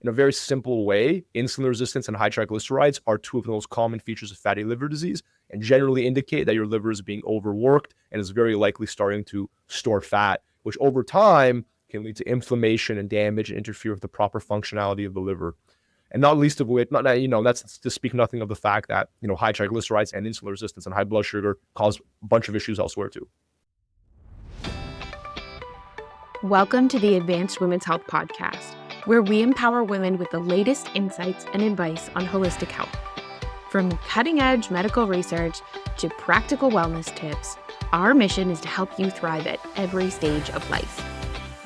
in a very simple way, insulin resistance and high triglycerides are two of the most common features of fatty liver disease and generally indicate that your liver is being overworked and is very likely starting to store fat, which over time can lead to inflammation and damage and interfere with the proper functionality of the liver. And not least of which, that's to speak nothing of the fact that, high triglycerides and insulin resistance and high blood sugar cause a bunch of issues elsewhere too. Welcome to the Advanced Women's Health Podcast, where we empower women with the latest insights and advice on holistic health. From cutting-edge medical research to practical wellness tips, our mission is to help you thrive at every stage of life.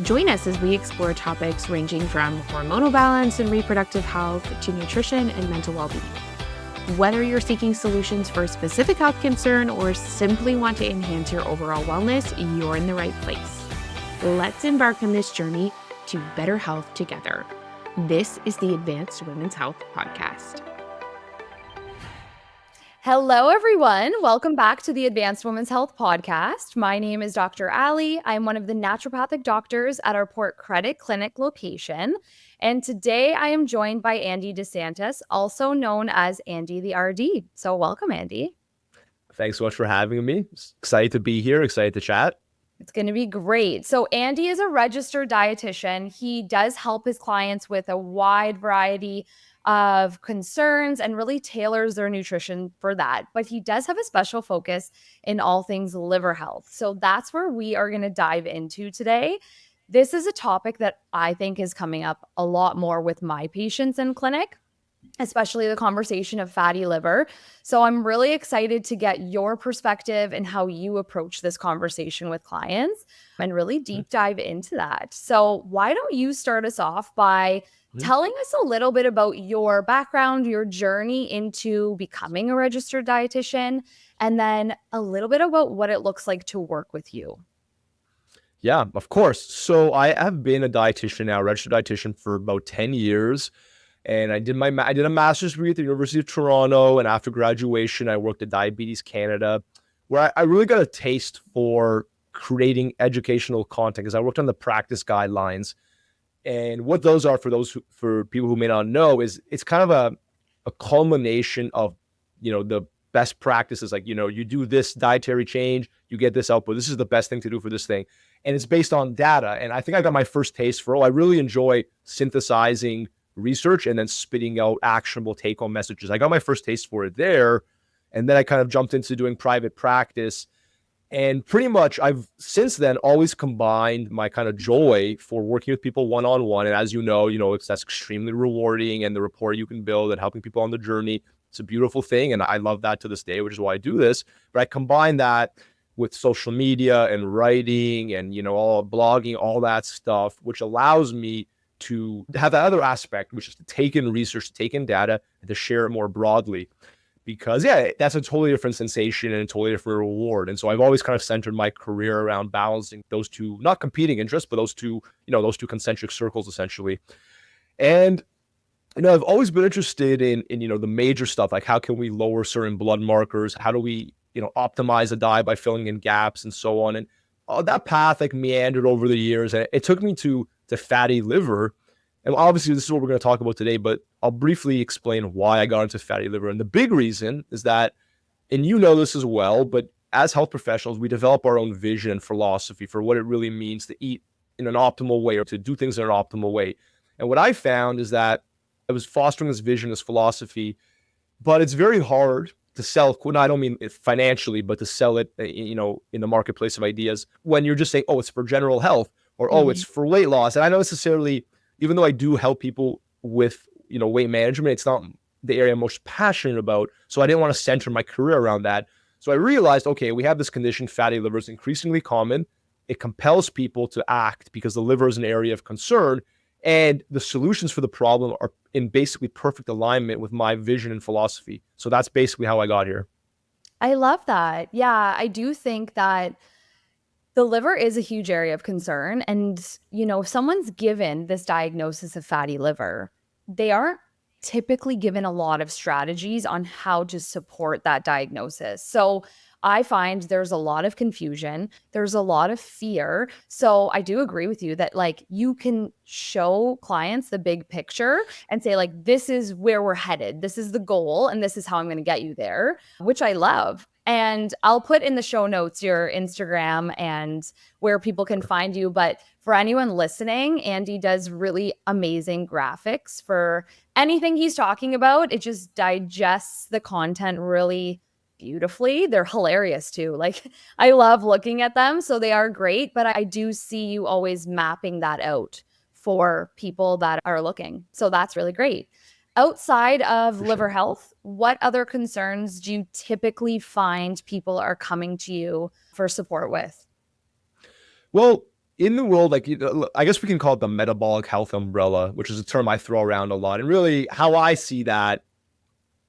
Join us as we explore topics ranging from hormonal balance and reproductive health to nutrition and mental well-being. Whether you're seeking solutions for a specific health concern or simply want to enhance your overall wellness, you're in the right place. Let's embark on this journey to better health together. This is the Advanced Women's Health Podcast. Hello, everyone. Welcome back to the Advanced Women's Health Podcast. My name is Dr. Allie. I'm one of the naturopathic doctors at our Port Credit Clinic location. And today I am joined by Andy De Santis, also known as Andy the RD. So welcome, Andy. Thanks so much for having me. Excited to be here, excited to chat. It's going to be great. So Andy is a registered dietitian. He does help his clients with a wide variety of concerns and really tailors their nutrition for that. But he does have a special focus in all things liver health. So that's where we are going to dive into today. This is a topic that I think is coming up a lot more with my patients in clinic, especially the conversation of fatty liver. So I'm really excited to get your perspective and how you approach this conversation with clients and really deep dive into that. So why don't you start us off by telling us a little bit about your background, your journey into becoming a registered dietitian, and then a little bit about what it looks like to work with you. Yeah, of course. So I have been a dietitian now, registered dietitian for about 10 years. And I did a master's degree at the University of Toronto. And after graduation, I worked at Diabetes Canada, where I really got a taste for creating educational content because I worked on the practice guidelines. And what those are for people who may not know is it's kind of a culmination of, the best practices. Like, you do this dietary change, you get this output. This is the best thing to do for this thing. And it's based on data. And I think I got my first taste for, I really enjoy synthesizing research and then spitting out actionable take-home messages. I got my first taste for it there. And then I kind of jumped into doing private practice. And pretty much I've since then always combined my kind of joy for working with people one-on-one. And as that's extremely rewarding, and the rapport you can build and helping people on the journey. It's a beautiful thing. And I love that to this day, which is why I do this. But I combine that with social media and writing and, all blogging, all that stuff, which allows me to have that other aspect, which is to take in research, to take in data, and to share it more broadly. Because, that's a totally different sensation and a totally different reward. And so I've always kind of centered my career around balancing those two, not competing interests, but those two concentric circles, essentially. And, I've always been interested in the major stuff, like how can we lower certain blood markers? How do we, optimize a diet by filling in gaps and so on? And that path meandered over the years. And it took me to fatty liver. And obviously this is what we're going to talk about today, but I'll briefly explain why I got into fatty liver. And the big reason is that, and this as well, but as health professionals, we develop our own vision and philosophy for what it really means to eat in an optimal way or to do things in an optimal way. And what I found is that I was fostering this vision, this philosophy, but it's very hard to sell. I don't mean financially, but to sell it, in the marketplace of ideas when you're just saying, it's for general health or, it's for weight loss. And I don't necessarily, even though I do help people with, weight management, it's not the area I'm most passionate about. So I didn't want to center my career around that. So I realized, okay, we have this condition, fatty liver, is increasingly common. It compels people to act because the liver is an area of concern. And the solutions for the problem are in basically perfect alignment with my vision and philosophy. So that's basically how I got here. I love that. Yeah, I do think that the liver is a huge area of concern. And, if someone's given this diagnosis of fatty liver, they aren't typically given a lot of strategies on how to support that diagnosis. So I find there's a lot of confusion. There's a lot of fear. So I do agree with you that like you can show clients the big picture and say like, this is where we're headed. This is the goal. And this is how I'm going to get you there, which I love. And I'll put in the show notes your Instagram and where people can find you. But for anyone listening, Andy does really amazing graphics for anything he's talking about. It just digests the content really beautifully. They're hilarious too. Like I love looking at them. So they are great. But I do see you always mapping that out for people that are looking. So that's really great. Outside of liver health, what other concerns do you typically find people are coming to you for support with? Well, in the world, like, I guess we can call it the metabolic health umbrella, which is a term I throw around a lot. And really how I see that: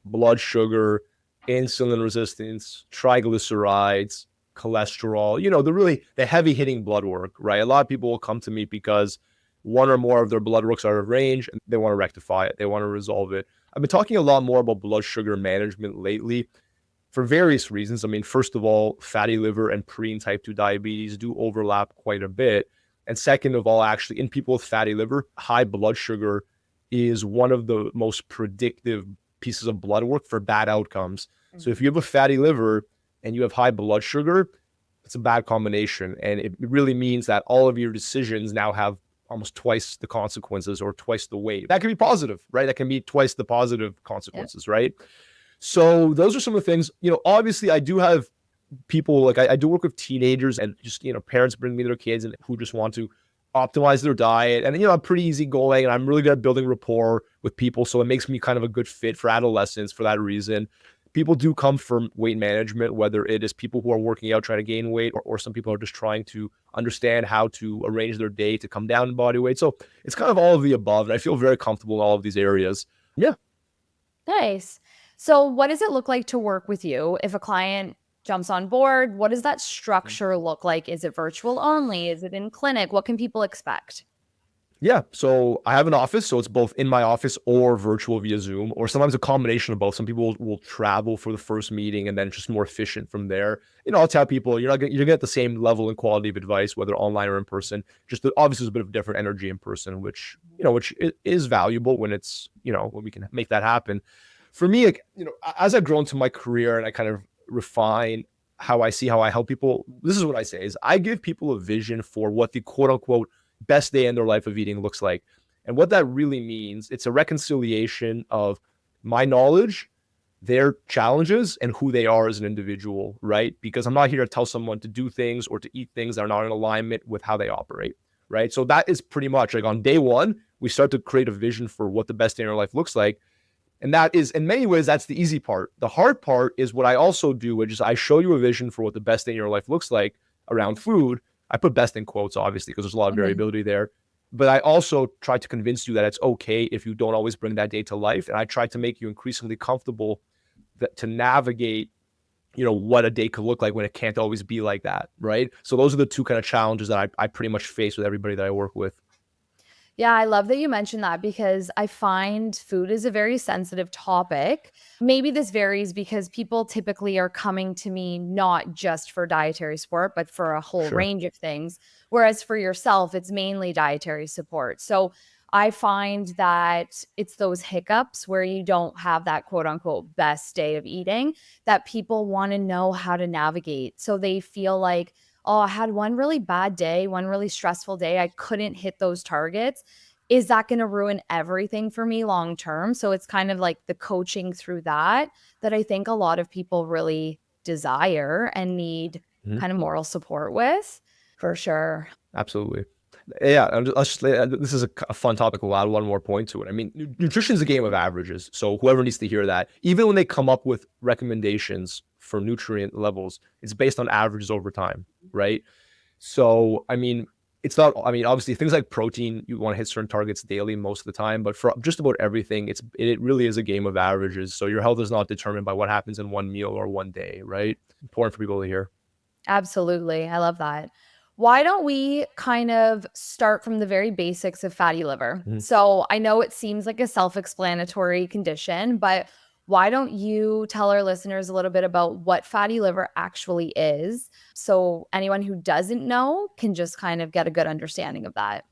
blood sugar, insulin resistance, triglycerides, cholesterol, the heavy hitting blood work, right? A lot of people will come to me because one or more of their blood works are out of range and they want to rectify it. They want to resolve it. I've been talking a lot more about blood sugar management lately for various reasons. I mean, first of all, fatty liver and pre and type 2 diabetes do overlap quite a bit. And second of all, actually, in people with fatty liver, high blood sugar is one of the most predictive pieces of blood work for bad outcomes. So if you have a fatty liver and you have high blood sugar, it's a bad combination. And it really means that all of your decisions now have almost twice the consequences or twice the weight. That can be positive, right? That can be twice the positive consequences, right? So those are some of the things, obviously I do have people, like I do work with teenagers and just, parents bring me their kids and who just want to optimize their diet. And, I'm pretty easygoing and I'm really good at building rapport with people. So it makes me kind of a good fit for adolescents for that reason. People do come from weight management, whether it is people who are working out trying to gain weight or some people are just trying to understand how to arrange their day to come down in body weight. So it's kind of all of the above. And I feel very comfortable in all of these areas. Yeah. Nice. So what does it look like to work with you? If a client jumps on board, what does that structure look like? Is it virtual only? Is it in clinic? What can people expect? Yeah. So I have an office. So it's both in my office or virtual via Zoom, or sometimes a combination of both. Some people will travel for the first meeting and then it's just more efficient from there. I'll tell people you're going to get the same level and quality of advice, whether online or in person. Just obviously there's a bit of different energy in person, which is valuable when it's, when we can make that happen. For me, as I've grown to my career and I kind of refine how I help people, this is what I say is I give people a vision for what the quote unquote best day in their life of eating looks like. And what that really means, it's a reconciliation of my knowledge, their challenges, and who they are as an individual, right? Because I'm not here to tell someone to do things or to eat things that are not in alignment with how they operate, right? So that is pretty much like on day one, we start to create a vision for what the best day in our life looks like. And that is, in many ways, that's the easy part. The hard part is what I also do, which is I show you a vision for what the best day in your life looks like around food. I put best in quotes, obviously, because there's a lot of variability there. But I also try to convince you that it's okay if you don't always bring that day to life. And I try to make you increasingly comfortable to navigate, what a day could look like when it can't always be like that, right? So those are the two kind of challenges that I pretty much face with everybody that I work with. Yeah, I love that you mentioned that because I find food is a very sensitive topic. Maybe this varies because people typically are coming to me not just for dietary support, but for a whole Sure. range of things. Whereas for yourself, it's mainly dietary support. So I find that it's those hiccups where you don't have that quote unquote best day of eating that people want to know how to navigate. So they feel like, oh, I had one really bad day, one really stressful day. I couldn't hit those targets. Is that going to ruin everything for me long term? So it's kind of like the coaching through that I think a lot of people really desire and need kind of moral support with, for sure. Absolutely. Yeah, this is a fun topic. We'll add one more point to it. I mean, nutrition is a game of averages. So whoever needs to hear that, even when they come up with recommendations for nutrient levels, it's based on averages over time, right? So, I mean, obviously things like protein, you want to hit certain targets daily most of the time, but for just about everything, it really is a game of averages. So your health is not determined by what happens in one meal or one day, right? Important for people to hear. Absolutely. I love that. Why don't we kind of start from the very basics of fatty liver? So I know it seems like a self-explanatory condition, but why don't you tell our listeners a little bit about what fatty liver actually is, so anyone who doesn't know can just kind of get a good understanding of that?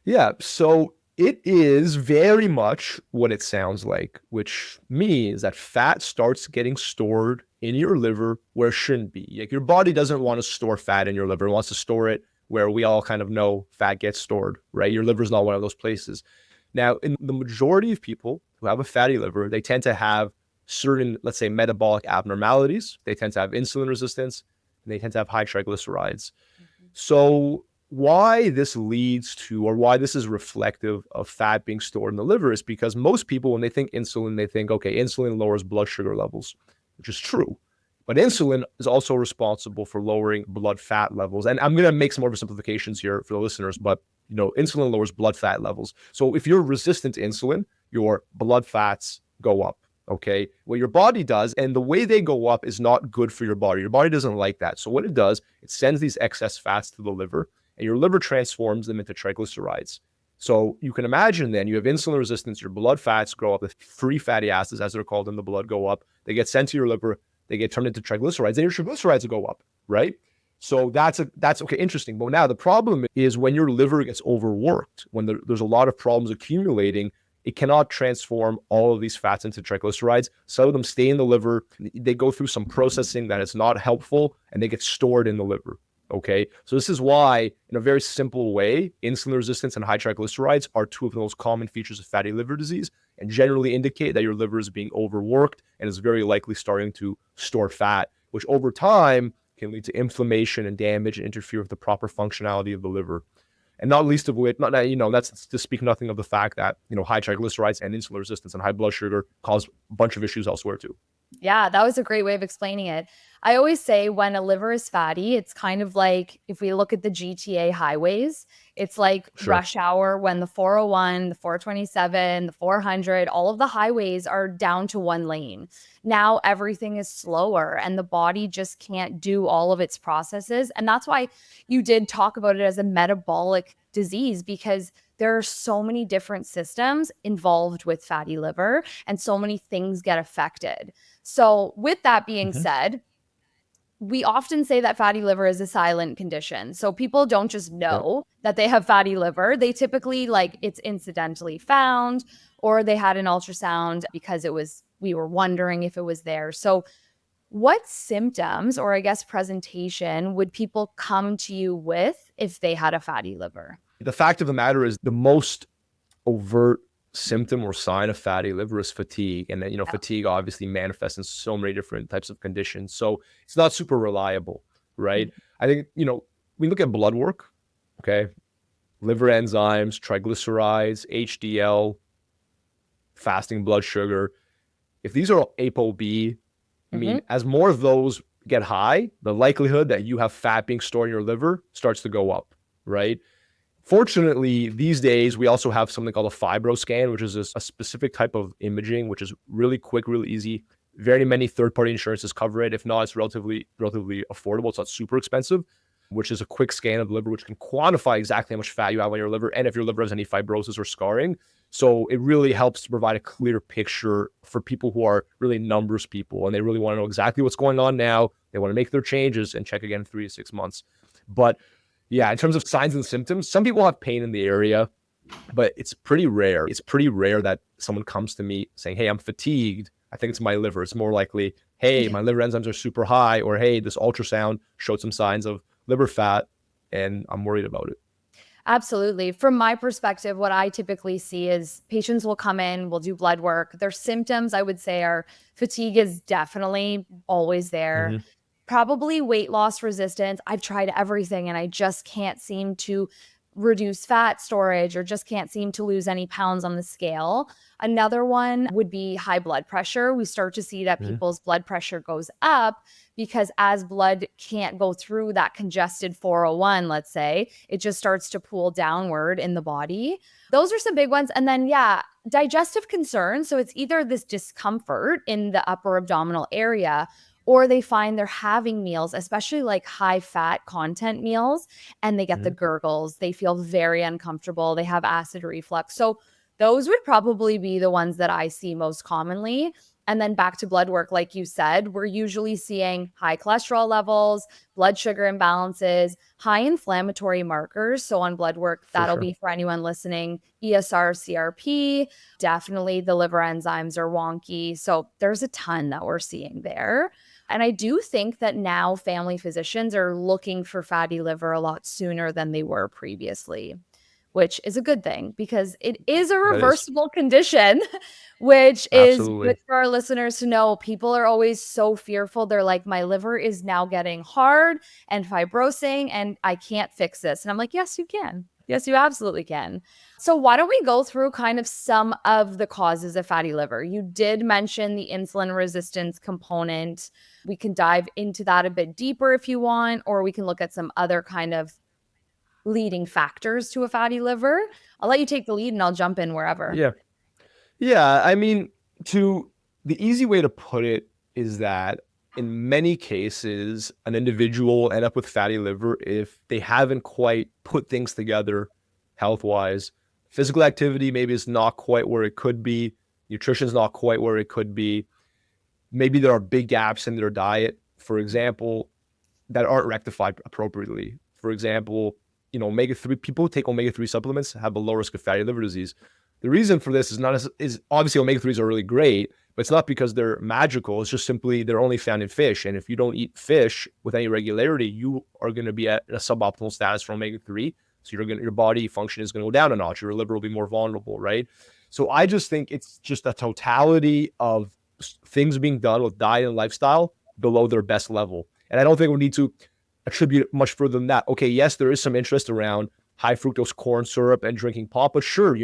Yeah, so it is very much what it sounds like, which means that fat starts getting stored in your liver where it shouldn't be. Like your body doesn't want to store fat in your liver. It wants to store it where we all kind of know fat gets stored, right? Your liver is not one of those places. Now, in the majority of people who have a fatty liver, they tend to have certain, let's say, metabolic abnormalities. They tend to have insulin resistance, and they tend to have high triglycerides. So why this leads to, or why this is reflective of fat being stored in the liver, is because most people, when they think insulin, they think, okay, insulin lowers blood sugar levels, which is true. But insulin is also responsible for lowering blood fat levels. And I'm going to make some more simplifications here for the listeners, but insulin lowers blood fat levels. So if you're resistant to insulin, your blood fats go up. Okay. What your body does, and the way they go up is not good for your body. Your body doesn't like that. So what it does, it sends these excess fats to the liver, and your liver transforms them into triglycerides. So you can imagine then you have insulin resistance, your blood fats grow up, the free fatty acids, as they're called in the blood, go up. They get sent to your liver, they get turned into triglycerides, and your triglycerides will go up, right? So that's okay, interesting. But now the problem is when your liver gets overworked, when there's a lot of problems accumulating, it cannot transform all of these fats into triglycerides. Some of them stay in the liver. They go through some processing that is not helpful, and they get stored in the liver. Okay. So this is why, in a very simple way, insulin resistance and high triglycerides are two of the most common features of fatty liver disease, and generally indicate that your liver is being overworked and is very likely starting to store fat, which over time can lead to inflammation and damage and interfere with the proper functionality of the liver. And not least of which, that's to speak nothing of the fact that, high triglycerides and insulin resistance and high blood sugar cause a bunch of issues elsewhere too. Yeah, that was a great way of explaining it. I always say when a liver is fatty, it's kind of like if we look at the GTA highways, it's like rush hour when the 401, the 427, the 400, all of the highways are down to one lane. Now everything is slower and the body just can't do all of its processes. And that's why you did talk about it as a metabolic disease, because there are so many different systems involved with fatty liver and so many things get affected. So with that being said, we often say that fatty liver is a silent condition. So people don't just know that they have fatty liver. They typically it's incidentally found, or they had an ultrasound because we were wondering if it was there. So what symptoms, or I guess presentation, would people come to you with if they had a fatty liver? The fact of the matter is the most overt symptom or sign of fatty liver is fatigue. And then, fatigue obviously manifests in so many different types of conditions. So it's not super reliable, right? I think, we look at blood work, okay? Liver enzymes, triglycerides, HDL, fasting blood sugar. If these are ApoB, I mean, as more of those get high, the likelihood that you have fat being stored in your liver starts to go up, right? Fortunately, these days, we also have something called a fibroscan, which is a specific type of imaging, which is really quick, really easy. Very many third-party insurances cover it. If not, it's relatively affordable. It's not super expensive, which is a quick scan of the liver, which can quantify exactly how much fat you have on your liver and if your liver has any fibrosis or scarring. So it really helps to provide a clear picture for people who are really numbers people, and they really want to know exactly what's going on now. They want to make their changes and check again in 3 to 6 months. But yeah, in terms of signs and symptoms, some people have pain in the area, but it's pretty rare. It's pretty rare that someone comes to me saying, hey, I'm fatigued. I think it's my liver. It's more likely, hey, my liver enzymes are super high, or hey, this ultrasound showed some signs of liver fat and I'm worried about it. Absolutely. From my perspective, what I typically see is patients will come in, we'll do blood work. Their symptoms, I would say, are fatigue is definitely always there. Probably weight loss resistance. I've tried everything and I just can't seem to reduce fat storage, or just can't seem to lose any pounds on the scale. Another one would be high blood pressure. We start to see that people's blood pressure goes up because as blood can't go through that congested 401, let's say, it just starts to pool downward in the body. Those are some big ones. And then, digestive concerns. So it's either this discomfort in the upper abdominal area, or they find they're having meals, especially like high fat content meals, and they get the gurgles. They feel very uncomfortable. They have acid reflux. So Those would probably be the ones that I see most commonly. And then back to blood work, like you said, we're usually seeing high cholesterol levels, blood sugar imbalances, high inflammatory markers. So on blood work, that'll be for anyone listening, ESR, CRP, definitely the liver enzymes are wonky. So there's a ton that we're seeing there. And I do think that now family physicians are looking for fatty liver a lot sooner than they were previously, which is a good thing because it is a reversible condition, which is good for our listeners to know. People are always so fearful. They're like, my liver is now getting hard and fibrosing and I can't fix this. And I'm like, yes, you can. Yes, you absolutely can. So why don't we go through kind of some of the causes of fatty liver? You did mention the insulin resistance component. We can dive into that a bit deeper if you want, or we can look at some other kind of leading factors to a fatty liver. I'll let you take the lead and I'll jump in wherever. Yeah. I mean, the easy way to put it is that in many cases, an individual will end up with fatty liver if they haven't quite put things together health-wise. Physical activity maybe is not quite where it could be. Nutrition is not quite where it could be. Maybe there are big gaps in their diet, for example, that aren't rectified appropriately. For example, omega-3, people who take omega-3 supplements have a low risk of fatty liver disease. The reason for this is obviously omega-3s are really great, but it's not because they're magical. It's just simply they're only found in fish. And if you don't eat fish with any regularity, you are going to be at a suboptimal status for omega-3. So your body function is going to go down a notch. Your liver will be more vulnerable, right? So I just think it's just a totality of things being done with diet and lifestyle below their best level. And I don't think we need to attribute it much further than that. Okay, yes, there is some interest around high fructose corn syrup and drinking pop, but sure,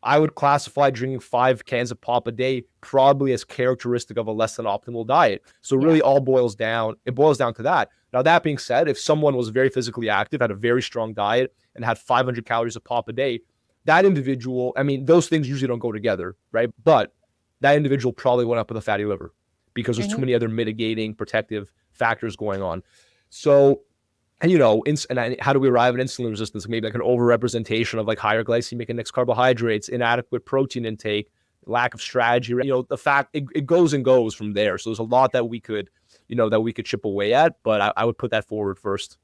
I would classify drinking 5 cans of pop a day probably as characteristic of a less than optimal diet. So really it boils down to that. Now, that being said, if someone was very physically active, had a very strong diet, and had 500 calories of pop a day, that individual, I mean, those things usually don't go together, right? But that individual probably went up with a fatty liver because there's too many other mitigating protective factors going on. So, and how do we arrive at insulin resistance? Maybe like an overrepresentation of like higher glycemic index carbohydrates, inadequate protein intake, lack of strategy. The fact it goes and goes from there. So there's a lot that we could chip away at, but I would put that forward first.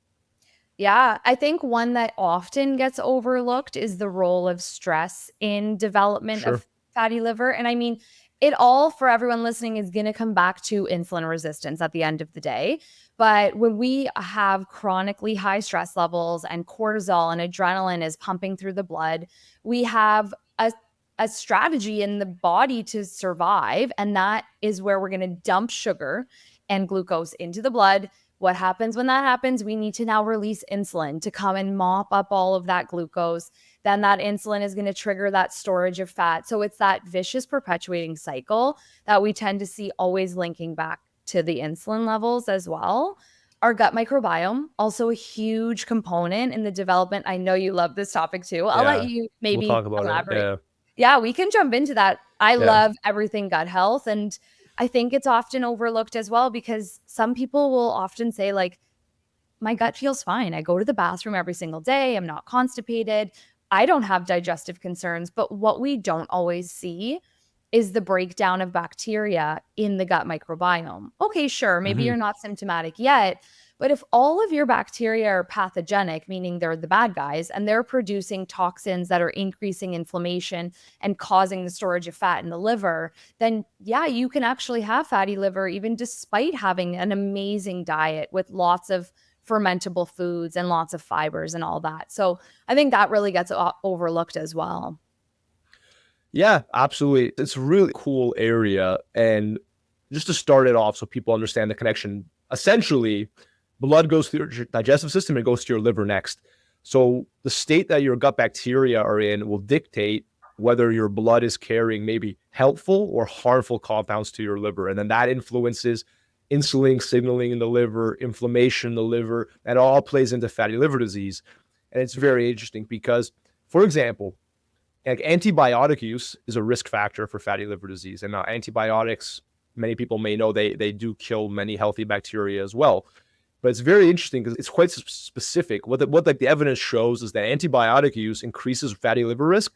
Yeah, I think one that often gets overlooked is the role of stress in development of fatty liver. And I mean, it all for everyone listening is going to come back to insulin resistance at the end of the day. But when we have chronically high stress levels and cortisol and adrenaline is pumping through the blood, we have a strategy in the body to survive. And that is where we're going to dump sugar and glucose into the blood. What happens when that happens? We need to now release insulin to come and mop up all of that glucose. Then that insulin is going to trigger that storage of fat. So it's that vicious perpetuating cycle that we tend to see always linking back to the insulin levels as well. Our gut microbiome, also a huge component in the development. I know you love this topic too. I'll let you maybe elaborate. Yeah, we can jump into that. I love everything gut health. And I think it's often overlooked as well because some people will often say like, my gut feels fine. I go to the bathroom every single day. I'm not constipated. I don't have digestive concerns. But what we don't always see is the breakdown of bacteria in the gut microbiome. Okay, sure, maybe you're not symptomatic yet, but if all of your bacteria are pathogenic, meaning they're the bad guys, and they're producing toxins that are increasing inflammation and causing the storage of fat in the liver, then you can actually have fatty liver even despite having an amazing diet with lots of fermentable foods and lots of fibers and all that. So I think that really gets overlooked as well. Yeah, absolutely. It's a really cool area. And just to start it off so people understand the connection, essentially, blood goes through your digestive system and goes to your liver next. So the state that your gut bacteria are in will dictate whether your blood is carrying maybe helpful or harmful compounds to your liver. And then that influences insulin signaling in the liver, inflammation in the liver, and all plays into fatty liver disease. And it's very interesting because, for example, like antibiotic use is a risk factor for fatty liver disease. And now antibiotics, many people may know they do kill many healthy bacteria as well. But it's very interesting because it's quite specific. What the evidence shows is that antibiotic use increases fatty liver risk,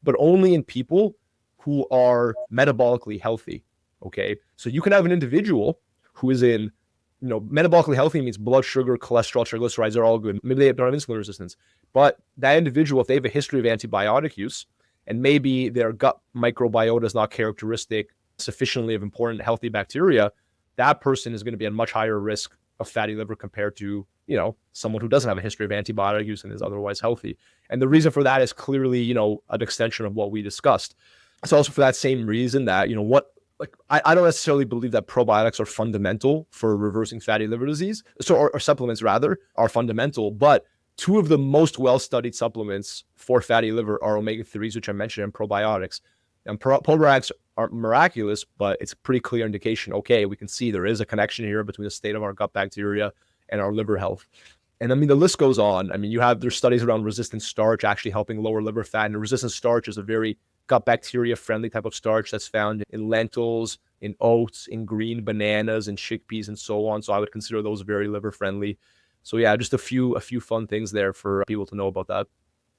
but only in people who are metabolically healthy. Okay. So you can have an individual who is in, metabolically healthy means blood sugar, cholesterol, triglycerides are all good. Maybe they don't have insulin resistance, but that individual, if they have a history of antibiotic use and maybe their gut microbiota is not characteristic sufficiently of important healthy bacteria, that person is going to be at much higher risk of fatty liver compared to, someone who doesn't have a history of antibiotic use and is otherwise healthy. And the reason for that is clearly, an extension of what we discussed. It's also for that same reason that, I don't necessarily believe that probiotics are fundamental for reversing fatty liver disease. Or supplements rather are fundamental, but two of the most well-studied supplements for fatty liver are omega-3s, which I mentioned, and probiotics. And probiotics aren't miraculous, but it's a pretty clear indication. Okay, we can see there is a connection here between the state of our gut bacteria and our liver health. And the list goes on. There's studies around resistant starch actually helping lower liver fat. And resistant starch is a very gut bacteria friendly type of starch that's found in lentils, in oats, in green bananas, and chickpeas, and so on. So I would consider those very liver friendly. So yeah, just a few fun things there for people to know about that.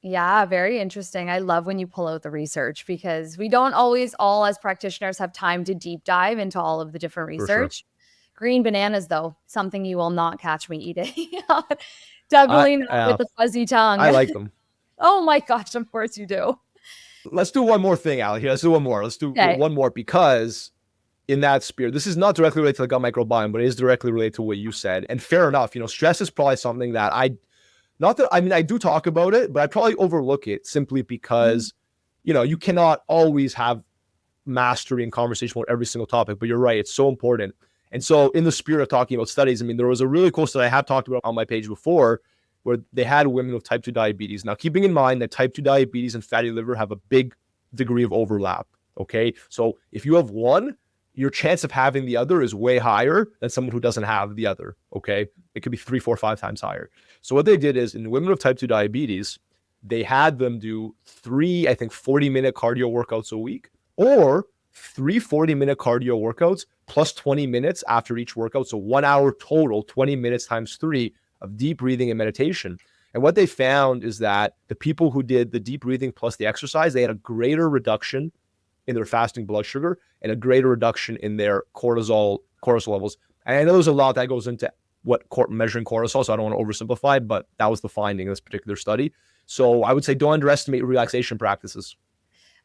Yeah, very interesting. I love when you pull out the research because we don't always all as practitioners have time to deep dive into all of the different research. Sure. Green bananas, though, something you will not catch me eating. Definitely not with the fuzzy tongue. I like them. Oh my gosh, of course you do. Let's do one more thing, Allie. Let's do one more. One more because in that spirit, this is not directly related to the gut microbiome, but it is directly related to what you said. And fair enough, stress is probably something that I do talk about it, but I probably overlook it simply because, you cannot always have mastery and conversation with every single topic, but you're right. It's so important. And so in the spirit of talking about studies, there was a really cool study I have talked about on my page before where they had women with type 2 diabetes. Now, keeping in mind that type 2 diabetes and fatty liver have a big degree of overlap. Okay. So if you have one, your chance of having the other is way higher than someone who doesn't have the other. Okay. It could be 3, 4, 5 times higher. So what they did is in women with type 2 diabetes, they had them do 3, 40-minute cardio workouts a week, or 3 40-minute cardio workouts plus 20 minutes after each workout. So 1 hour total, 20 minutes times 3 of deep breathing and meditation. And what they found is that the people who did the deep breathing plus the exercise, they had a greater reduction in their fasting blood sugar and a greater reduction in their cortisol levels. And I know there's a lot that goes into measuring cortisol, so I don't want to oversimplify, but that was the finding in this particular study. So I would say don't underestimate relaxation practices.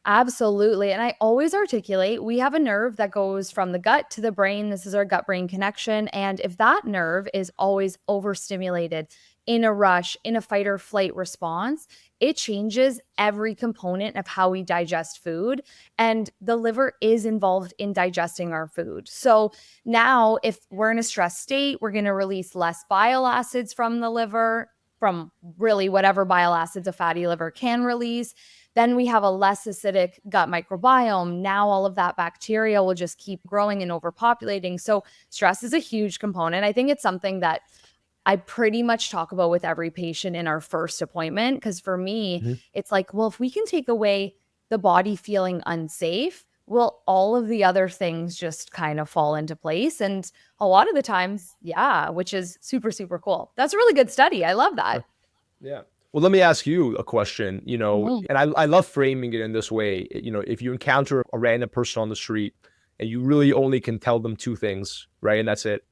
Absolutely. And I always articulate, we have a nerve that goes from the gut to the brain. This is our gut-brain connection. And if that nerve is always overstimulated, in a rush, in a fight or flight response, it changes every component of how we digest food. And the liver is involved in digesting our food. So now if we're in a stress state, we're going to release less bile acids from the liver, from really whatever bile acids a fatty liver can release. Then we have a less acidic gut microbiome. Now all of that bacteria will just keep growing and overpopulating. So stress is a huge component. I think it's something that I pretty much talk about with every patient in our first appointment. Because for me, it's like, well, if we can take away the body feeling unsafe, will all of the other things just kind of fall into place? And a lot of the times, yeah, which is super, super cool. That's a really good study. I love that. Yeah. Well, let me ask you a question, and I love framing it in this way. If you encounter a random person on the street and you really only can tell them 2 things, right? And that's it.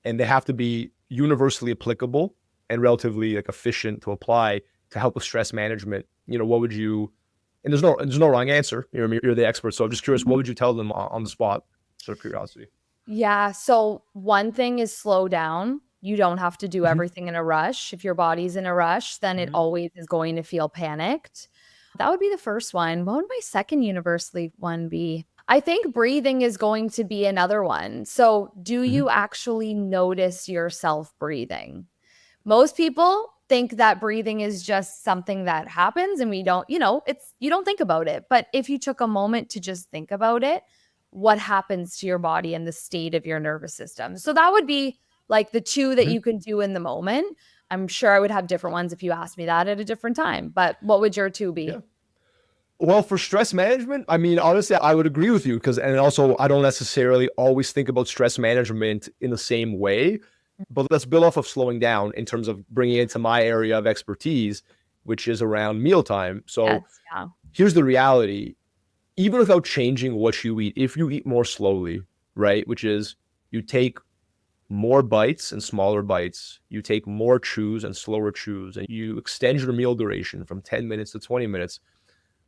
And they have to be universally applicable and relatively efficient to apply to help with stress management. What would you, and there's no wrong answer. You're the expert. So I'm just curious, what would you tell them on the spot? Sort of curiosity. Yeah. So one thing is slow down. You don't have to do everything in a rush. If your body's in a rush, then it always is going to feel panicked. That would be the first one. What would my second universally one be? I think breathing is going to be another one. So do you actually notice yourself breathing? Most people think that breathing is just something that happens and we don't, you don't think about it. But if you took a moment to just think about it, what happens to your body and the state of your nervous system? So that would be like the 2 that you can do in the moment. I'm sure I would have different ones if you asked me that at a different time, but what would your 2 be? Yeah. Well, for stress management, honestly, I would agree with you and also I don't necessarily always think about stress management in the same way, but let's build off of slowing down in terms of bringing it to my area of expertise, which is around mealtime. So here's the reality. Even without changing what you eat, if you eat more slowly, right, which is you take more bites and smaller bites, you take more chews and slower chews, and you extend your meal duration from 10 minutes to 20 minutes,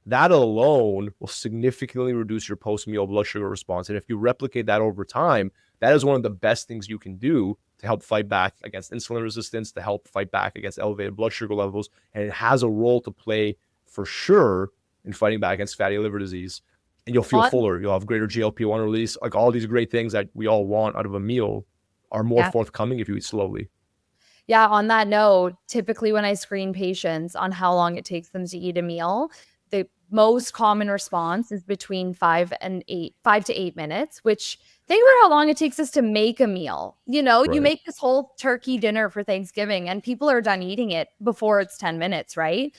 that alone will significantly reduce your post-meal blood sugar response. And if you replicate that over time, that is one of the best things you can do to help fight back against insulin resistance, to help fight back against elevated blood sugar levels. And it has a role to play for sure in fighting back against fatty liver disease. And you'll feel fuller. You'll have greater GLP-1 release. Like all these great things that we all want out of a meal are more forthcoming if you eat slowly. Yeah, on that note, typically when I screen patients on how long it takes them to eat a meal, the most common response is between 5 to 8 minutes, which think about how long it takes us to make a meal. You know, you make this whole turkey dinner for Thanksgiving and people are done eating it before it's 10 minutes, right?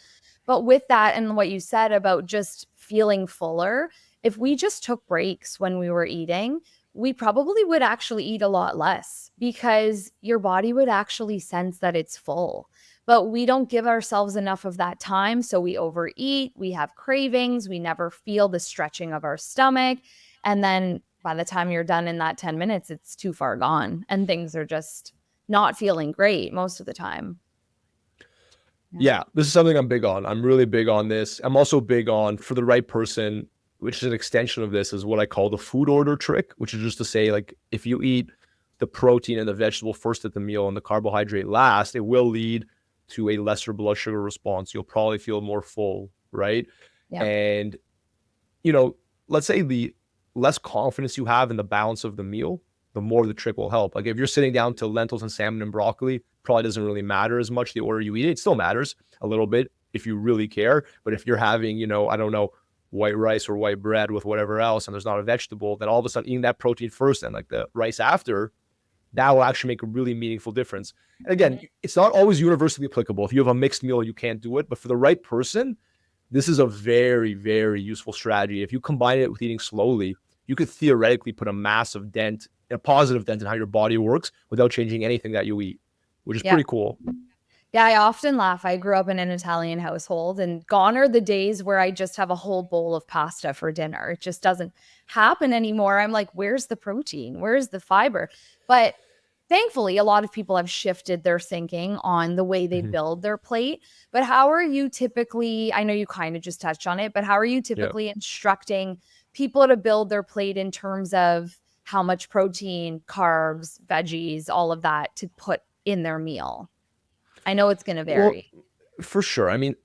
But with that and what you said about just feeling fuller, if we just took breaks when we were eating, we probably would actually eat a lot less because your body would actually sense that it's full. But we don't give ourselves enough of that time. So we overeat, we have cravings, we never feel the stretching of our stomach. And then by the time you're done in that 10 minutes, it's too far gone and things are just not feeling great most of the time. Yeah, this is something I'm big on. I'm really big on this. I'm also big on, for the right person, which is an extension of this, is what I call the food order trick, which is just to say, like, if you eat the protein and the vegetable first at the meal and the carbohydrate last, it will lead to a lesser blood sugar response. You'll probably feel more full, right? Yeah. And, you know, let's say the less confidence you have in the balance of the meal, the more the trick will help. Like if you're sitting down to lentils and salmon and broccoli, probably doesn't really matter as much the order you eat it. It still matters a little bit if you really care. But if you're having, you know, I don't know, white rice or white bread with whatever else, and there's not a vegetable, then all of a sudden eating that protein first and like the rice after, that will actually make a really meaningful difference. And again, it's not always universally applicable. If you have a mixed meal, you can't do it. But for the right person, this is a very, very useful strategy. If you combine it with eating slowly, you could theoretically put a massive dent, a positive dent in how your body works without changing anything that you eat, which is pretty cool. Yeah, I often laugh. I grew up in an Italian household and gone are the days where I just have a whole bowl of pasta for dinner. It just doesn't happen anymore. I'm like, where's the protein? Where's the fiber? But thankfully, a lot of people have shifted their thinking on the way they build their plate. But how are you typically, I know you kind of just touched on it, but how are you typically instructing people to build their plate in terms of how much protein, carbs, veggies, all of that to put in their meal? I know it's going to vary. Well, for sure. I mean,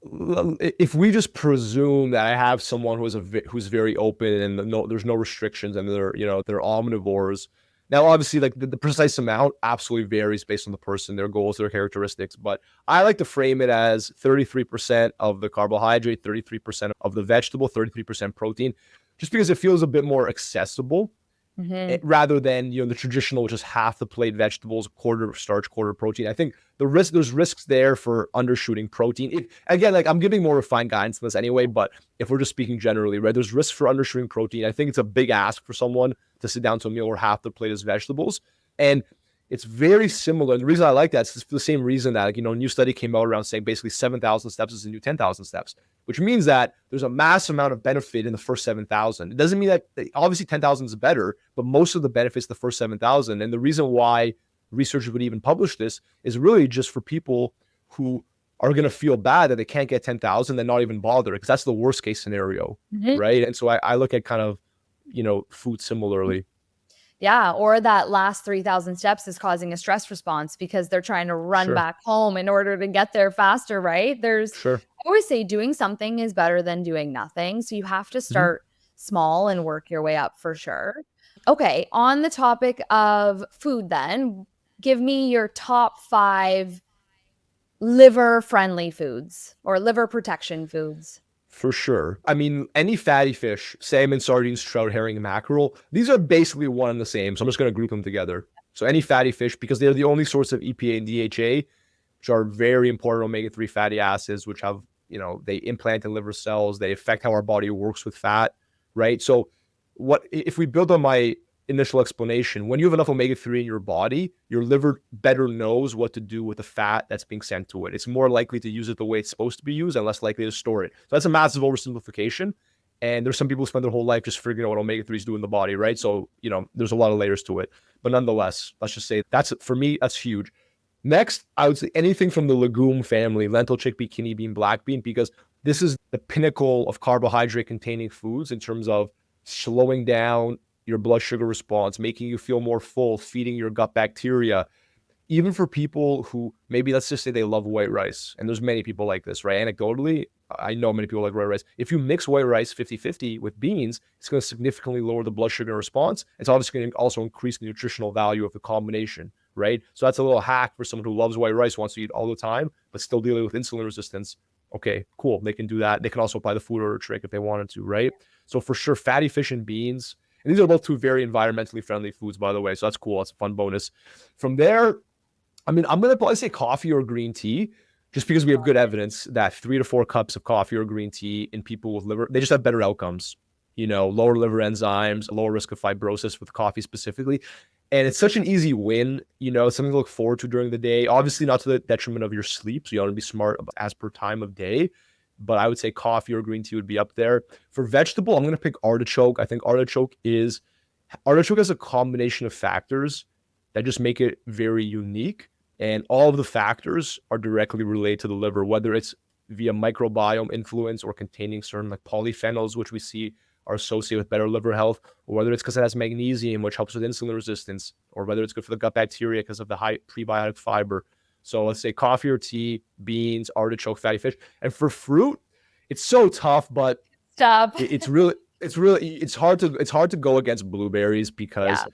if we just presume that I have someone who's very open and there's no restrictions and they're omnivores. Now, obviously, like the precise amount absolutely varies based on the person, their goals, their characteristics. But I like to frame it as 33% of the carbohydrate, 33% of the vegetable, 33% protein, just because it feels a bit more accessible. Rather than, you know, the traditional, which is half the plate vegetables, quarter starch, quarter protein. I think there's risks there for undershooting protein. Again, like I'm giving more refined guidance on this anyway, but if we're just speaking generally, right, there's risks for undershooting protein. I think it's a big ask for someone to sit down to a meal where half the plate is vegetables. And it's very similar. And the reason I like that is for the same reason that, like, you know, a new study came out around saying basically 7,000 steps is a new 10,000 steps, which means that there's a massive amount of benefit in the first 7,000. It doesn't mean that obviously 10,000 is better, but most of the benefits the first 7,000. And the reason why researchers would even publish this is really just for people who are going to feel bad that they can't get 10,000 and not even bother, because that's the worst case scenario, right? And so I look at kind of, you know, food similarly. Yeah, or that last 3,000 steps is causing a stress response because they're trying to run back home in order to get there faster, right? I always say doing something is better than doing nothing. So you have to start small and work your way up for sure. Okay, on the topic of food then, give me your top 5 liver-friendly foods or liver protection foods. For sure. I mean, any fatty fish, salmon, sardines, trout, herring, and mackerel, these are basically one and the same. So I'm just going to group them together. So any fatty fish, because they're the only source of EPA and DHA, which are very important omega-3 fatty acids, which have, you know, they implant in liver cells. They affect how our body works with fat, right? So what if we build on my initial explanation, when you have enough omega-3 in your body, your liver better knows what to do with the fat that's being sent to it. It's more likely to use it the way it's supposed to be used and less likely to store it. So that's a massive oversimplification. And there's some people who spend their whole life just figuring out what omega-3s do in the body, right? So, there's a lot of layers to it. But nonetheless, let's just say for me, that's huge. Next, I would say anything from the legume family, lentil, chickpea, kidney bean, black bean, because this is the pinnacle of carbohydrate-containing foods in terms of slowing down your blood sugar response, making you feel more full, feeding your gut bacteria. Even for people who maybe, let's just say they love white rice, and there's many people like this, right? Anecdotally, I know many people like white rice. If you mix white rice 50-50 with beans, it's going to significantly lower the blood sugar response. It's obviously going to also increase the nutritional value of the combination, right? So that's a little hack for someone who loves white rice, wants to eat all the time, but still dealing with insulin resistance. Okay, cool. They can do that. They can also apply the food order trick if they wanted to, right? So for sure, fatty fish and beans. And these are both two very environmentally friendly foods, by the way. So that's cool. That's a fun bonus. From there, I'm going to probably say coffee or green tea, just because we have good evidence that 3 to 4 cups of coffee or green tea in people with liver, they just have better outcomes, lower liver enzymes, lower risk of fibrosis with coffee specifically. And it's such an easy win, something to look forward to during the day. Obviously not to the detriment of your sleep. So you want to be smart as per time of day. But I would say coffee or green tea would be up there. For vegetable, I'm going to pick artichoke. I think artichoke has a combination of factors that just make it very unique. And all of the factors are directly related to the liver, whether it's via microbiome influence or containing certain like polyphenols, which we see are associated with better liver health, or whether it's because it has magnesium, which helps with insulin resistance, or whether it's good for the gut bacteria because of the high prebiotic fiber. So let's say coffee or tea, beans, artichoke, fatty fish. And for fruit, it's so tough, but it's hard to go against blueberries because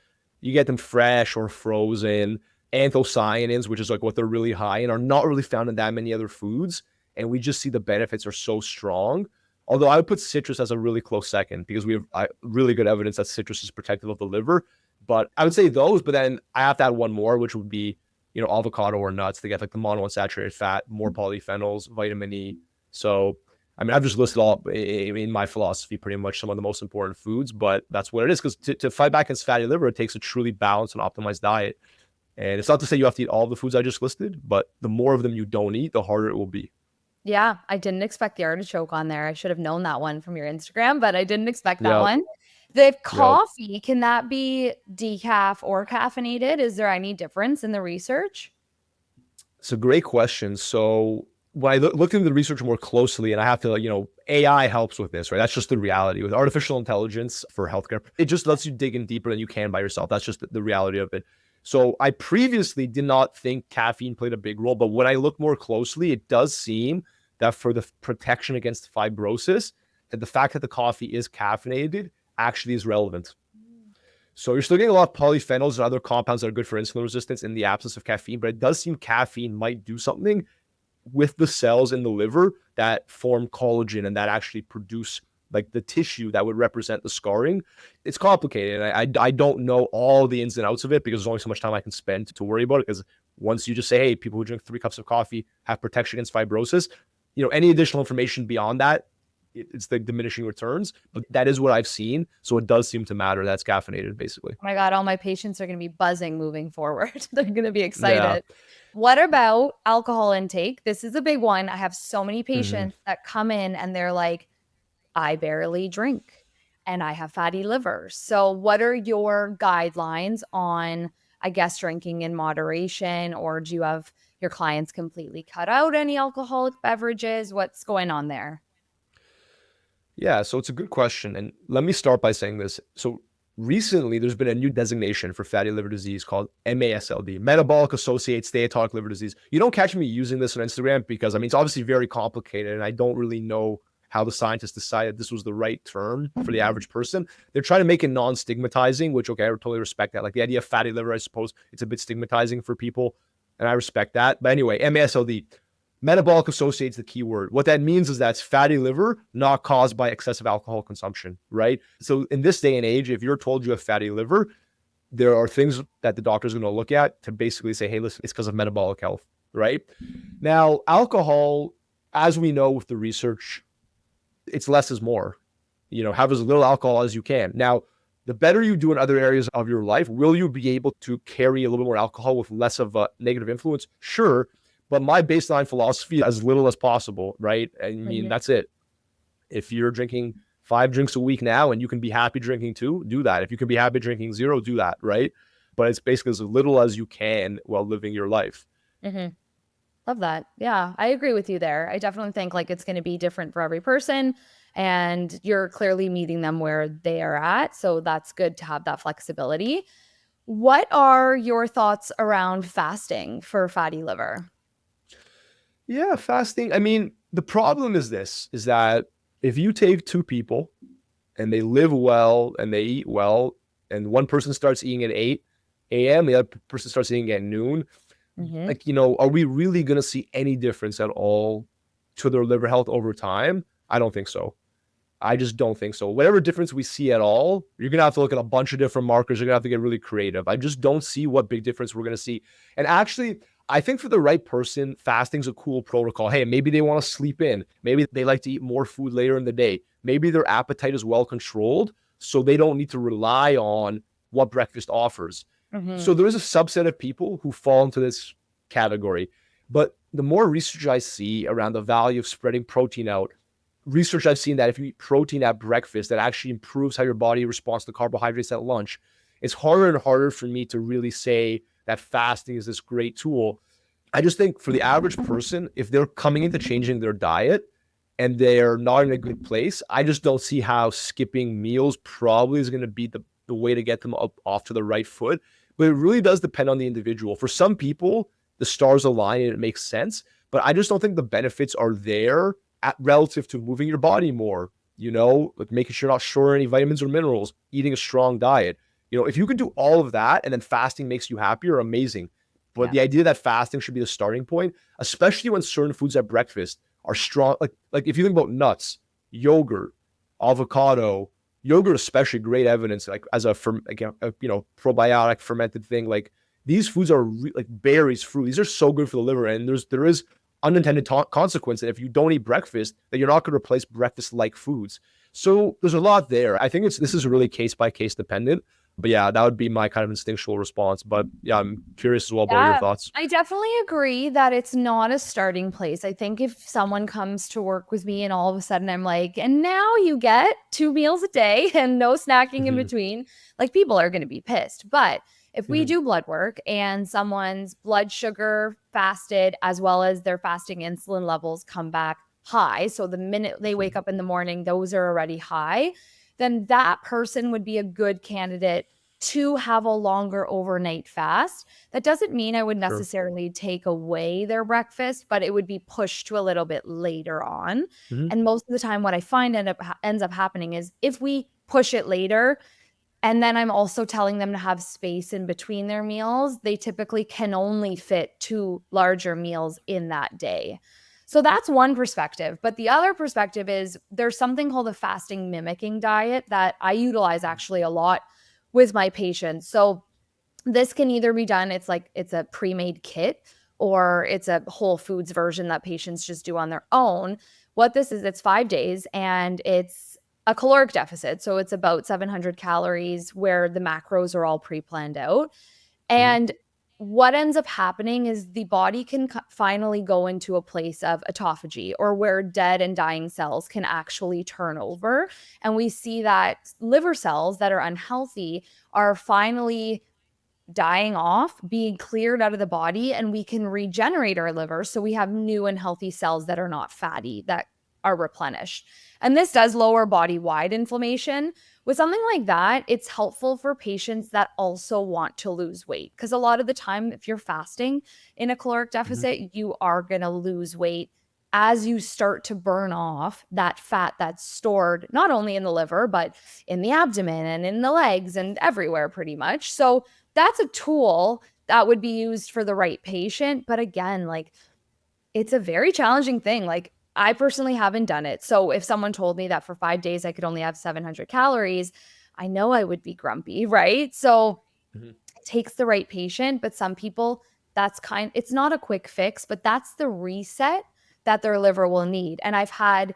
you get them fresh or frozen. Anthocyanins, which is like what they're really high in, are not really found in that many other foods. And we just see the benefits are so strong. Although I would put citrus as a really close second because we have really good evidence that citrus is protective of the liver. But I would say those, but then I have to add one more, which would be, avocado or nuts. They get like the monounsaturated fat, more polyphenols, vitamin E. So, I've just listed all in my philosophy, pretty much some of the most important foods, but that's what it is. Because to fight back against fatty liver, it takes a truly balanced and optimized diet. And it's not to say you have to eat all the foods I just listed, but the more of them you don't eat, the harder it will be. Yeah, I didn't expect the artichoke on there. I should have known that one from your Instagram, but I didn't expect that one. The coffee, can that be decaf or caffeinated? Is there any difference in the research? It's a great question. So when I looked into the research more closely, and I have to, AI helps with this, right? That's just the reality with artificial intelligence for healthcare. It just lets you dig in deeper than you can by yourself. That's just the reality of it. So I previously did not think caffeine played a big role, but when I look more closely, it does seem that for the protection against fibrosis, that the fact that the coffee is caffeinated actually is relevant. So you're still getting a lot of polyphenols and other compounds that are good for insulin resistance in the absence of caffeine, but it does seem caffeine might do something with the cells in the liver that form collagen and that actually produce like the tissue that would represent the scarring. It's complicated. And I don't know all the ins and outs of it because there's only so much time I can spend to worry about it. Because once you just say, hey, people who drink 3 cups of coffee have protection against fibrosis, any additional information beyond that, it's the diminishing returns. But that is what I've seen. So it does seem to matter. That's caffeinated, basically. Oh my God, all my patients are going to be buzzing moving forward. They're going to be excited. Yeah. What about alcohol intake? This is a big one. I have so many patients that come in and they're like, I barely drink and I have fatty liver. So what are your guidelines on, I guess, drinking in moderation, or do you have your clients completely cut out any alcoholic beverages? What's going on there? Yeah, so it's a good question. And let me start by saying this. So recently, there's been a new designation for fatty liver disease called MASLD, metabolic associated steatotic liver disease. You don't catch me using this on Instagram because, it's obviously very complicated and I don't really know how the scientists decided this was the right term for the average person. They're trying to make it non-stigmatizing, which, okay, I totally respect that. Like the idea of fatty liver, I suppose it's a bit stigmatizing for people, and I respect that. But anyway, MASLD, metabolic associated is the key word. What that means is that's fatty liver not caused by excessive alcohol consumption, right? So in this day and age, if you're told you have fatty liver, there are things that the doctor's going to look at to basically say, hey, listen, it's because of metabolic health, right? Now, alcohol, as we know with the research, it's less is more. Have as little alcohol as you can. Now, The better you do in other areas of your life, will you be able to carry a little bit more alcohol with less of a negative influence? Sure. But my baseline philosophy is as little as possible, right? I mean, that's it. If you're drinking 5 drinks a week now and you can be happy drinking 2, do that. If you can be happy drinking 0, do that, right? But it's basically as little as you can while living your life. Mm-hmm. Love that. Yeah, I agree with you there. I definitely think like it's going to be different for every person, and you're clearly meeting them where they are at. So that's good to have that flexibility. What are your thoughts around fasting for fatty liver? Yeah, fasting. I mean, the problem is this, is that if you take 2 people and they live well and they eat well, and one person starts eating at 8 a.m., the other person starts eating at noon, Mm-hmm. like, are we really going to see any difference at all to their liver health over time? I don't think so. I just don't think so. Whatever difference we see at all, you're going to have to look at a bunch of different markers. You're going to have to get really creative. I just don't see what big difference we're going to see. And actually, I think for the right person, fasting's a cool protocol. Hey, maybe they want to sleep in. Maybe they like to eat more food later in the day. Maybe their appetite is well controlled, so they don't need to rely on what breakfast offers. Mm-hmm. So there is a subset of people who fall into this category. But the more research I see around the value of spreading protein out, research I've seen that if you eat protein at breakfast, that actually improves how your body responds to carbohydrates at lunch. It's harder and harder for me to really say that fasting is this great tool. I just think for the average person, if they're coming into changing their diet and they're not in a good place, I just don't see how skipping meals probably is going to be the way to get them up off to the right foot. But it really does depend on the individual. For some people, the stars align and it makes sense. But I just don't think the benefits are there relative to moving your body more, like making sure you're not short on any vitamins or minerals, eating a strong diet. If you can do all of that and then fasting makes you happier, amazing. But the idea that fasting should be the starting point, especially when certain foods at breakfast are strong, like if you think about nuts, yogurt, avocado, yogurt, especially great evidence, like as a probiotic fermented thing, like these foods are like berries, fruit. These are so good for the liver. And there is unintended consequence that if you don't eat breakfast, that you're not going to replace breakfast-like foods. So there's a lot there. I think this is really case-by-case dependent. But yeah, that would be my kind of instinctual response. But yeah, I'm curious as well about your thoughts. I definitely agree that it's not a starting place. I think if someone comes to work with me and all of a sudden I'm like, and now you get 2 meals a day and no snacking in between, like people are going to be pissed. But if we do blood work and someone's blood sugar fasted as well as their fasting insulin levels come back high, so the minute they wake up in the morning, those are already high, then that person would be a good candidate to have a longer overnight fast. That doesn't mean I would necessarily take away their breakfast, but it would be pushed to a little bit later on. And most of the time, what I find ends up happening is if we push it later, and then I'm also telling them to have space in between their meals, they typically can only fit 2 larger meals in that day. So that's one perspective. But the other perspective is there's something called a fasting mimicking diet that I utilize actually a lot with my patients. So this can either be done, it's a pre-made kit, or it's a Whole Foods version that patients just do on their own. What this is, it's 5 days and it's a caloric deficit. So it's about 700 calories where the macros are all pre-planned out. And what ends up happening is the body can finally go into a place of autophagy, or where dead and dying cells can actually turn over. And we see that liver cells that are unhealthy are finally dying off, being cleared out of the body, and we can regenerate our liver. So we have new and healthy cells that are not fatty, that are replenished. And this does lower body-wide inflammation. With something like that, it's helpful for patients that also want to lose weight. Because a lot of the time, if you're fasting in a caloric deficit, you are going to lose weight as you start to burn off that fat that's stored not only in the liver, but in the abdomen and in the legs and everywhere pretty much. So that's a tool that would be used for the right patient. But again, like, it's a very challenging thing. Like, I personally haven't done it. So if someone told me that for 5 days I could only have 700 calories, I know I would be grumpy, right? So it takes the right patient, but some people, it's not a quick fix, but that's the reset that their liver will need. And I've had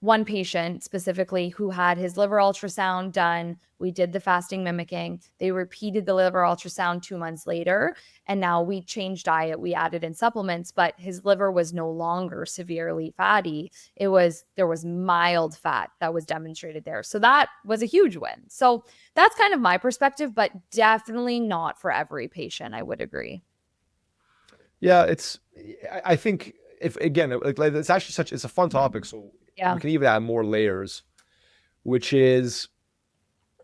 one patient specifically who had his liver ultrasound done. We did the fasting mimicking. They repeated the liver ultrasound 2 months later. And now we changed diet. We added in supplements, but his liver was no longer severely fatty. There was mild fat that was demonstrated there. So that was a huge win. So that's kind of my perspective, but definitely not for every patient. I would agree. Yeah, I think if, again, like it's actually it's a fun topic. So Yeah. we can even add more layers, which is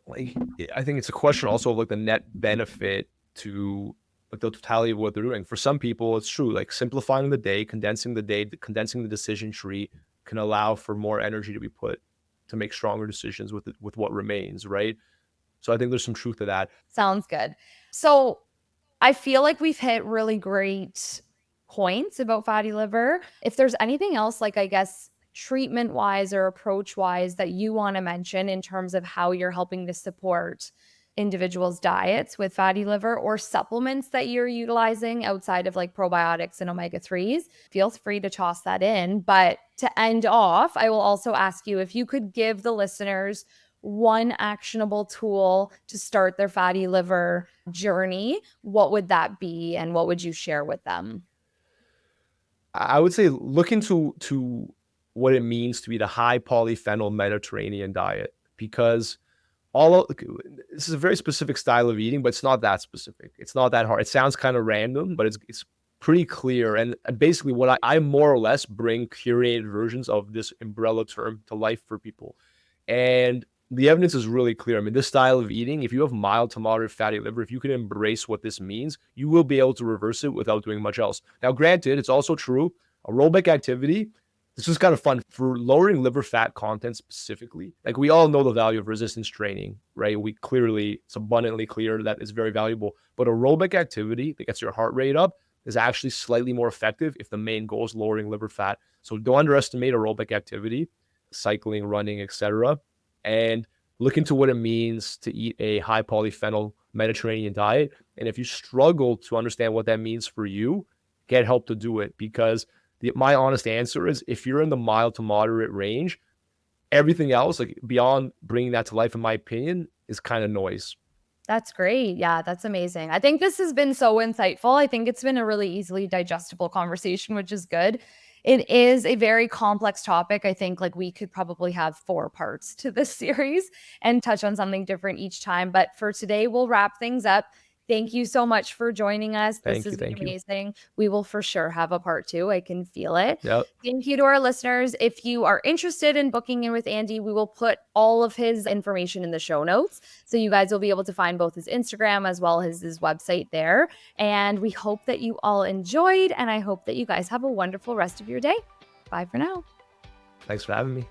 like, I think it's a question also of like the net benefit to like the totality of what they're doing. For some people, it's true, like simplifying the day, condensing the decision tree can allow for more energy to be put to make stronger decisions with what remains, right? So I think there's some truth to that. Sounds good. So I feel like we've hit really great points about fatty liver. If there's anything else, like I guess treatment wise or approach wise that you want to mention in terms of how you're helping to support individuals' diets with fatty liver, or supplements that you're utilizing outside of like probiotics and omega-3s, feel free to toss that in. But to end off, I will also ask you if you could give the listeners one actionable tool to start their fatty liver journey, what would that be and what would you share with them? I would say look into what it means to eat a high polyphenol Mediterranean diet, because this is a very specific style of eating, but it's not that specific. It's not that hard. It sounds kind of random, but it's pretty clear. And basically what I more or less bring curated versions of this umbrella term to life for people. And the evidence is really clear. I mean, this style of eating, if you have mild to moderate fatty liver, if you can embrace what this means, you will be able to reverse it without doing much else. Now, granted, it's also true, aerobic activity, this is kind of fun for lowering liver fat content specifically. Like we all know the value of resistance training, right? It's abundantly clear that it's very valuable. But aerobic activity that gets your heart rate up is actually slightly more effective if the main goal is lowering liver fat. So don't underestimate aerobic activity, cycling, running, etc. And look into what it means to eat a high polyphenol Mediterranean diet. And if you struggle to understand what that means for you, get help to do it, because my honest answer is if you're in the mild to moderate range, everything else, like beyond bringing that to life, in my opinion, is kind of noise. That's great. Yeah, that's amazing. I think this has been so insightful. I think it's been a really easily digestible conversation, which is good. It is a very complex topic. I think like we could probably have 4 parts to this series and touch on something different each time. But for today, we'll wrap things up. Thank you so much for joining us. This has been amazing. We will for sure have a part 2. I can feel it. Yep. Thank you to our listeners. If you are interested in booking in with Andy, we will put all of his information in the show notes. So you guys will be able to find both his Instagram as well as his website there. And we hope that you all enjoyed, and I hope that you guys have a wonderful rest of your day. Bye for now. Thanks for having me.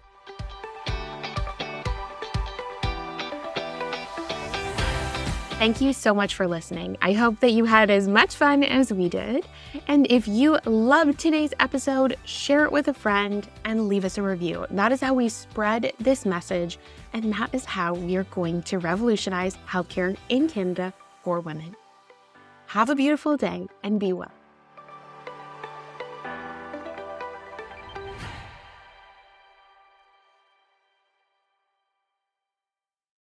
Thank you so much for listening. I hope that you had as much fun as we did. And if you loved today's episode, share it with a friend and leave us a review. That is how we spread this message, and that is how we are going to revolutionize healthcare in Canada for women. Have a beautiful day and be well.